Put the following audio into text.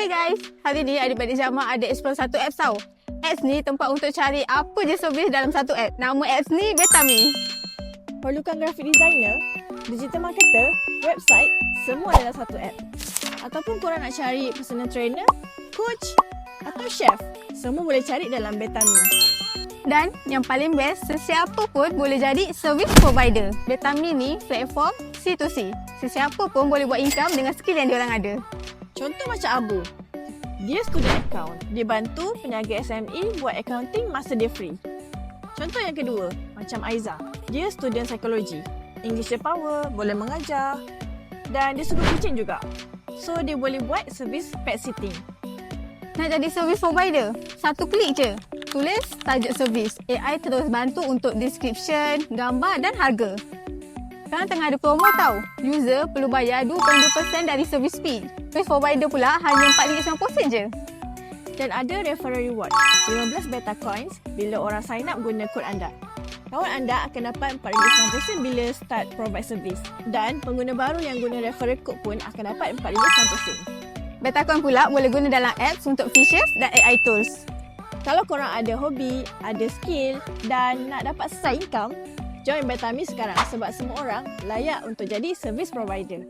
Hey guys, hari ni adik-adik Jamak ada explore satu apps tau. Apps ni tempat untuk cari apa je servis dalam satu app. Nama apps ni Betami. Perlukan graphic designer, digital marketer, website, semua dalam satu app. Ataupun korang nak cari personal trainer, coach atau chef, semua boleh cari dalam Betami. Dan yang paling best, sesiapa pun boleh jadi service provider. Betami ni platform C2C. Sesiapa pun boleh buat income dengan skill yang diorang ada. Contoh macam Abu. Dia student account. Dia bantu peniaga SME buat accounting masa dia free. Contoh yang kedua, macam Aiza. Dia student psikologi. English dia power, boleh mengajar. Dan dia suka kucing juga. So, dia boleh buat servis pet sitting. Nak jadi service provider? Satu klik je. Tulis tajuk servis. AI terus bantu untuk description, gambar dan harga. Sekarang tengah ada promo tau. User perlu bayar 2.2% dari service fee. Service provider pula hanya RM4.90 je. Dan ada referral reward. 15 beta coins bila orang sign up guna kod anda. Kawan anda akan dapat RM4.90 bila start provide service. Dan pengguna baru yang guna referral code pun akan dapat RM4.90. Beta coin pula boleh guna dalam apps untuk features dan AI tools. Kalau korang ada hobi, ada skill dan nak dapat side income, join Betami sekarang sebab semua orang layak untuk jadi service provider.